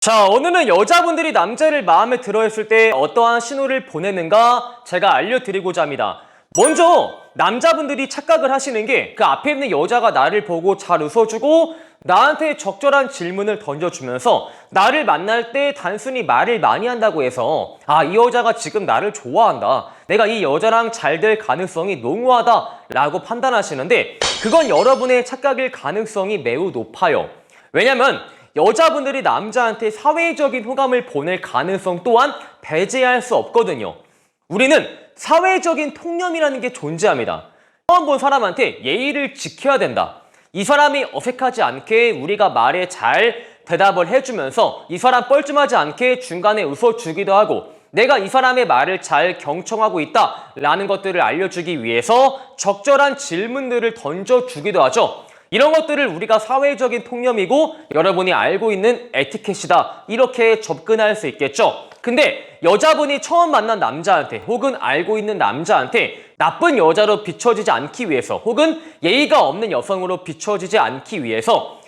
자, 오늘은 여자분들이 남자를 마음에 들어 했을 때 어떠한 신호를 보내는가 제가 알려드리고자 합니다. 먼저 남자분들이 착각을 하시는 게 그 앞에 있는 여자가 나를 보고 잘 웃어주고 나한테 적절한 질문을 던져주면서 나를 만날 때 단순히 말을 많이 한다고 해서 이 여자가 지금 나를 좋아한다, 내가 이 여자랑 잘 될 가능성이 농후하다 라고 판단하시는데, 그건 여러분의 착각일 가능성이 매우 높아요. 왜냐면 여자분들이 남자한테 사회적인 호감을 보낼 가능성 또한 배제할 수 없거든요. 우리는 사회적인 통념이라는 게 존재합니다. 처음 본 사람한테 예의를 지켜야 된다. 이 사람이 어색하지 않게 우리가 말에 잘 대답을 해주면서 이 사람 뻘쭘하지 않게 중간에 웃어주기도 하고, 내가 이 사람의 말을 잘 경청하고 있다 라는 것들을 알려주기 위해서 적절한 질문들을 던져주기도 하죠. 이런 것들을 우리가 사회적인 통념이고 여러분이 알고 있는 에티켓이다, 이렇게 접근할 수 있겠죠. 근데 여자분이 처음 만난 남자한테 혹은 알고 있는 남자한테 나쁜 여자로 비춰지지 않기 위해서, 혹은 예의가 없는 여성으로 비춰지지 않기 위해서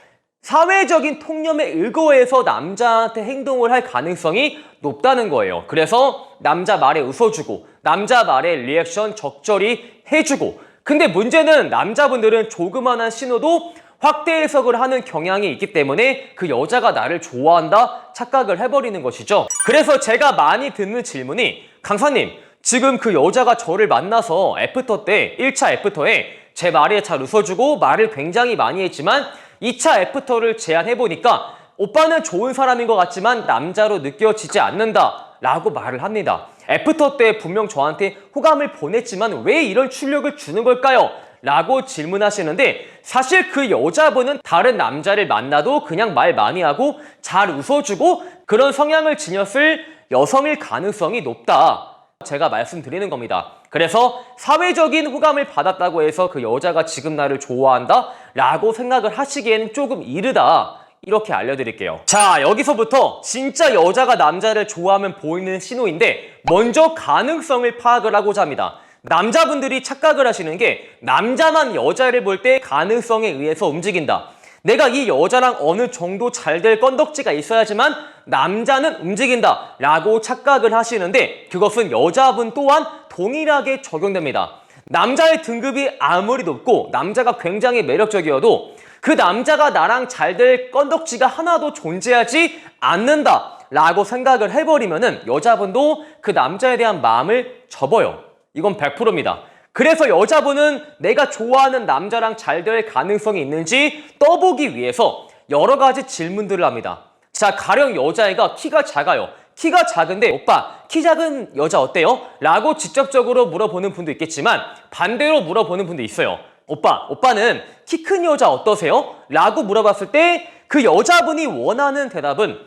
사회적인 통념에 의거해서 남자한테 행동을 할 가능성이 높다는 거예요. 그래서 남자 말에 웃어주고 남자 말에 리액션 적절히 해주고, 근데 문제는 남자분들은 조그만한 신호도 확대 해석을 하는 경향이 있기 때문에 그 여자가 나를 좋아한다 착각을 해버리는 것이죠. 그래서 제가 많이 듣는 질문이, 강사님, 지금 그 여자가 저를 만나서 애프터 때 1차 애프터에 제 말에 잘 웃어주고 말을 굉장히 많이 했지만 2차 애프터를 제안해보니까 오빠는 좋은 사람인 것 같지만 남자로 느껴지지 않는다 라고 말을 합니다. 애프터 때 분명 저한테 호감을 보냈지만 왜 이런 출력을 주는 걸까요? 라고 질문하시는데, 사실 그 여자분은 다른 남자를 만나도 그냥 말 많이 하고 잘 웃어주고 그런 성향을 지녔을 여성일 가능성이 높다, 제가 말씀드리는 겁니다. 그래서 사회적인 호감을 받았다고 해서 그 여자가 지금 나를 좋아한다 라고 생각을 하시기에는 조금 이르다, 이렇게 알려드릴게요. 자, 여기서부터 진짜 여자가 남자를 좋아하면 보이는 신호인데, 먼저 가능성을 파악을 하고자 합니다. 남자분들이 착각을 하시는 게 남자만 여자를 볼 때 가능성에 의해서 움직인다. 내가 이 여자랑 어느 정도 잘 될 건덕지가 있어야지만 남자는 움직인다 라고 착각을 하시는데, 그것은 여자분 또한 동일하게 적용됩니다. 남자의 등급이 아무리 높고 남자가 굉장히 매력적이어도 그 남자가 나랑 잘 될 건덕지가 하나도 존재하지 않는다 라고 생각을 해버리면은 여자분도 그 남자에 대한 마음을 접어요. 이건 100%입니다. 그래서 여자분은 내가 좋아하는 남자랑 잘 될 가능성이 있는지 떠보기 위해서 여러 가지 질문들을 합니다. 자, 가령 여자애가 키가 작아요. 키가 작은데 오빠, 키 작은 여자 어때요? 라고 직접적으로 물어보는 분도 있겠지만 반대로 물어보는 분도 있어요. 오빠는 키 큰 여자 어떠세요? 라고 물어봤을 때 그 여자분이 원하는 대답은,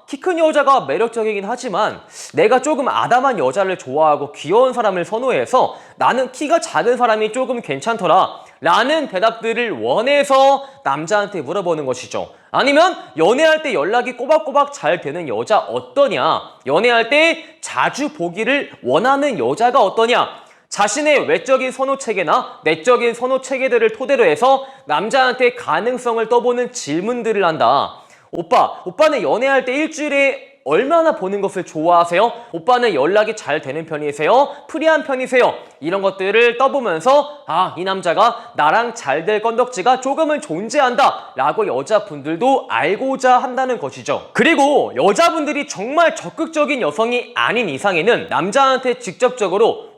키 큰 여자가 매력적이긴 하지만 내가 조금 아담한 여자를 좋아하고 귀여운 사람을 선호해서 나는 키가 작은 사람이 조금 괜찮더라 라는 대답들을 원해서 남자한테 물어보는 것이죠. 아니면 연애할 때 연락이 꼬박꼬박 잘 되는 여자 어떠냐, 연애할 때 자주 보기를 원하는 여자가 어떠냐, 자신의 외적인 선호 체계나 내적인 선호 체계들을 토대로 해서 남자한테 가능성을 떠보는 질문들을 한다. 오빠는 연애할 때 일주일에 얼마나 보는 것을 좋아하세요? 오빠는 연락이 잘 되는 편이세요? 프리한 편이세요? 이런 것들을 떠보면서 이 남자가 나랑 잘 될 건덕지가 조금은 존재한다 라고 여자분들도 알고자 한다는 것이죠. 그리고 여자분들이 정말 적극적인 여성이 아닌 이상에는 남자한테 직접적으로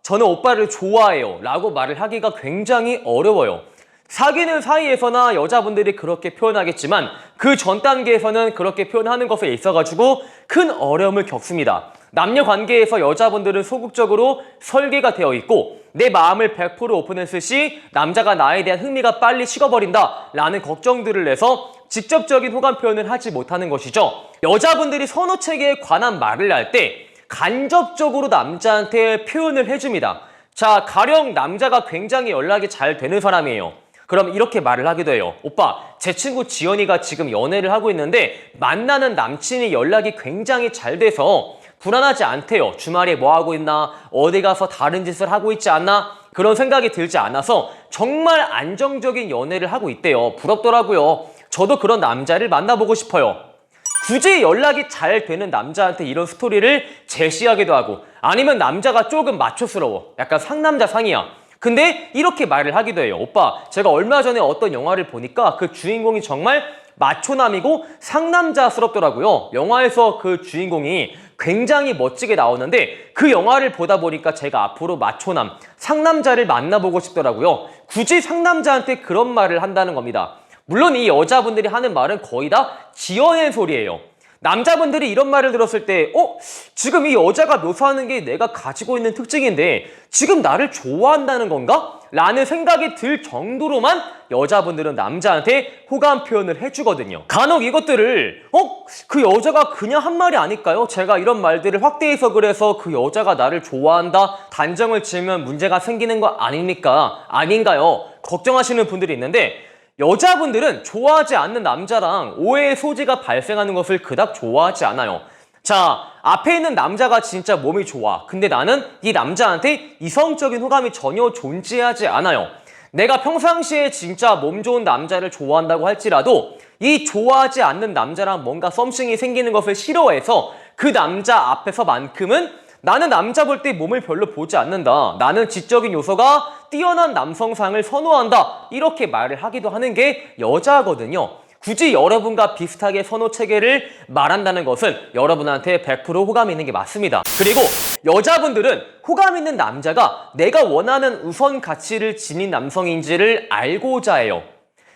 저는 오빠를 좋아해요 라고 말을 하기가 굉장히 어려워요. 사귀는 사이에서나 여자분들이 그렇게 표현하겠지만 그 전 단계에서는 그렇게 표현하는 것에 있어가지고 큰 어려움을 겪습니다. 남녀 관계에서 여자분들은 소극적으로 설계가 되어 있고 내 마음을 100% 오픈했을 시 남자가 나에 대한 흥미가 빨리 식어버린다 라는 걱정들을 내서 직접적인 호감 표현을 하지 못하는 것이죠. 여자분들이 선호 체계에 관한 말을 할 때 간접적으로 남자한테 표현을 해줍니다. 자, 가령 남자가 굉장히 연락이 잘 되는 사람이에요. 그럼 이렇게 말을 하기도 해요. 오빠, 제 친구 지연이가 지금 연애를 하고 있는데 만나는 남친이 연락이 굉장히 잘 돼서 불안하지 않대요. 주말에 뭐 하고 있나? 어디 가서 다른 짓을 하고 있지 않나? 그런 생각이 들지 않아서 정말 안정적인 연애를 하고 있대요. 부럽더라고요. 저도 그런 남자를 만나보고 싶어요. 굳이 연락이 잘 되는 남자한테 이런 스토리를 제시하기도 하고, 아니면 남자가 조금 마초스러워, 약간 상남자 상이야. 근데 이렇게 말을 하기도 해요. 오빠, 제가 얼마 전에 어떤 영화를 보니까 그 주인공이 정말 마초남이고 상남자스럽더라고요. 영화에서 그 주인공이 굉장히 멋지게 나오는데 그 영화를 보다 보니까 제가 앞으로 마초남, 상남자를 만나보고 싶더라고요. 굳이 상남자한테 그런 말을 한다는 겁니다. 물론 이 여자분들이 하는 말은 거의 다 지어낸 소리예요. 남자분들이 이런 말을 들었을 때 지금 이 여자가 묘사하는 게 내가 가지고 있는 특징인데 지금 나를 좋아한다는 건가? 라는 생각이 들 정도로만 여자분들은 남자한테 호감 표현을 해주거든요. 간혹 이것들을 그 여자가 그냥 한 말이 아닐까요? 제가 이런 말들을 확대해서 그래서 그 여자가 나를 좋아한다 단정을 지으면 문제가 생기는 거 아닙니까? 아닌가요? 걱정하시는 분들이 있는데 여자분들은 좋아하지 않는 남자랑 오해의 소지가 발생하는 것을 그닥 좋아하지 않아요. 자, 앞에 있는 남자가 진짜 몸이 좋아. 근데 나는 이 남자한테 이성적인 호감이 전혀 존재하지 않아요. 내가 평상시에 진짜 몸 좋은 남자를 좋아한다고 할지라도 이 좋아하지 않는 남자랑 뭔가 썸씽이 생기는 것을 싫어해서 그 남자 앞에서만큼은 나는 남자 볼 때 몸을 별로 보지 않는다. 나는 지적인 요소가 뛰어난 남성상을 선호한다. 이렇게 말을 하기도 하는 게 여자거든요. 굳이 여러분과 비슷하게 선호 체계를 말한다는 것은 여러분한테 100% 호감이 있는 게 맞습니다. 그리고 여자분들은 호감 있는 남자가 내가 원하는 우선 가치를 지닌 남성인지를 알고자 해요.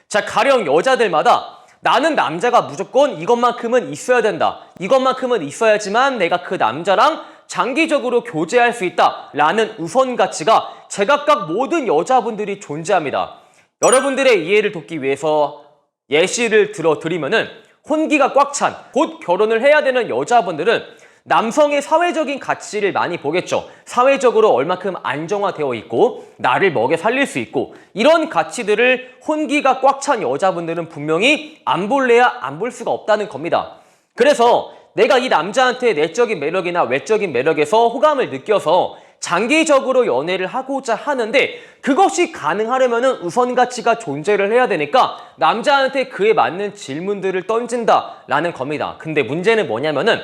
자, 가령 여자들마다 나는 남자가 무조건 이것만큼은 있어야 된다. 이것만큼은 있어야지만 내가 그 남자랑 장기적으로 교제할 수 있다 라는 우선 가치가 제각각 모든 여자분들이 존재합니다. 여러분들의 이해를 돕기 위해서 예시를 들어드리면은 혼기가 꽉 찬 곧 결혼을 해야 되는 여자분들은 남성의 사회적인 가치를 많이 보겠죠. 사회적으로 얼마큼 안정화되어 있고 나를 먹여 살릴 수 있고 이런 가치들을 혼기가 꽉 찬 여자분들은 분명히 안 볼래야 안 볼 수가 없다는 겁니다. 그래서 내가 이 남자한테 내적인 매력이나 외적인 매력에서 호감을 느껴서 장기적으로 연애를 하고자 하는데 그것이 가능하려면 우선 가치가 존재를 해야 되니까 남자한테 그에 맞는 질문들을 던진다라는 겁니다. 근데 문제는 뭐냐면은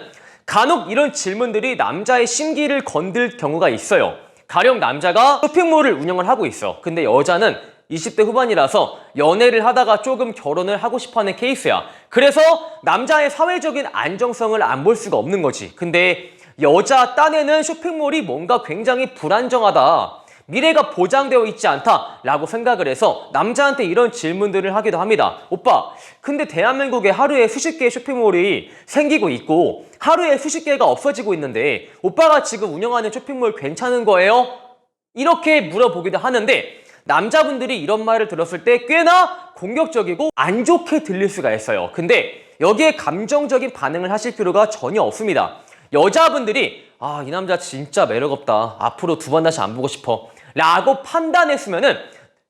간혹 이런 질문들이 남자의 심기를 건들 경우가 있어요. 가령 남자가 쇼핑몰을 운영을 하고 있어. 근데 여자는 20대 후반이라서 연애를 하다가 조금 결혼을 하고 싶어하는 케이스야. 그래서 남자의 사회적인 안정성을 안 볼 수가 없는 거지. 근데 여자 딴에는 쇼핑몰이 뭔가 굉장히 불안정하다, 미래가 보장되어 있지 않다 라고 생각을 해서 남자한테 이런 질문들을 하기도 합니다. 오빠, 근데 대한민국에 하루에 수십 개의 쇼핑몰이 생기고 있고 하루에 수십 개가 없어지고 있는데 오빠가 지금 운영하는 쇼핑몰 괜찮은 거예요? 이렇게 물어보기도 하는데 남자분들이 이런 말을 들었을 때 꽤나 공격적이고 안 좋게 들릴 수가 있어요. 근데 여기에 감정적인 반응을 하실 필요가 전혀 없습니다. 여자분들이 이 남자 진짜 매력없다, 앞으로 두 번 다시 안 보고 싶어 라고 판단했으면은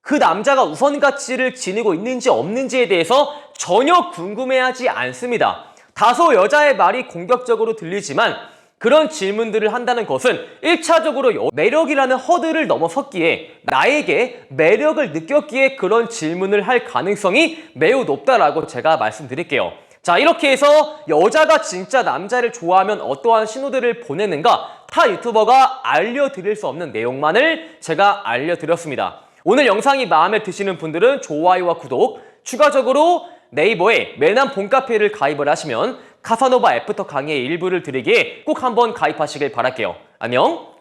그 남자가 우선 가치를 지니고 있는지 없는지에 대해서 전혀 궁금해하지 않습니다. 다소 여자의 말이 공격적으로 들리지만 그런 질문들을 한다는 것은 1차적으로 매력이라는 허들을 넘어섰기에 나에게 매력을 느꼈기에 그런 질문을 할 가능성이 매우 높다라고 제가 말씀드릴게요. 자, 이렇게 해서 여자가 진짜 남자를 좋아하면 어떠한 신호들을 보내는가 타 유튜버가 알려드릴 수 없는 내용만을 제가 알려드렸습니다. 오늘 영상이 마음에 드시는 분들은 좋아요와 구독, 추가적으로 네이버에 매남 봄카페를 가입을 하시면 카사노바 애프터 강의의 일부를 드리기에 꼭 한번 가입하시길 바랄게요. 안녕!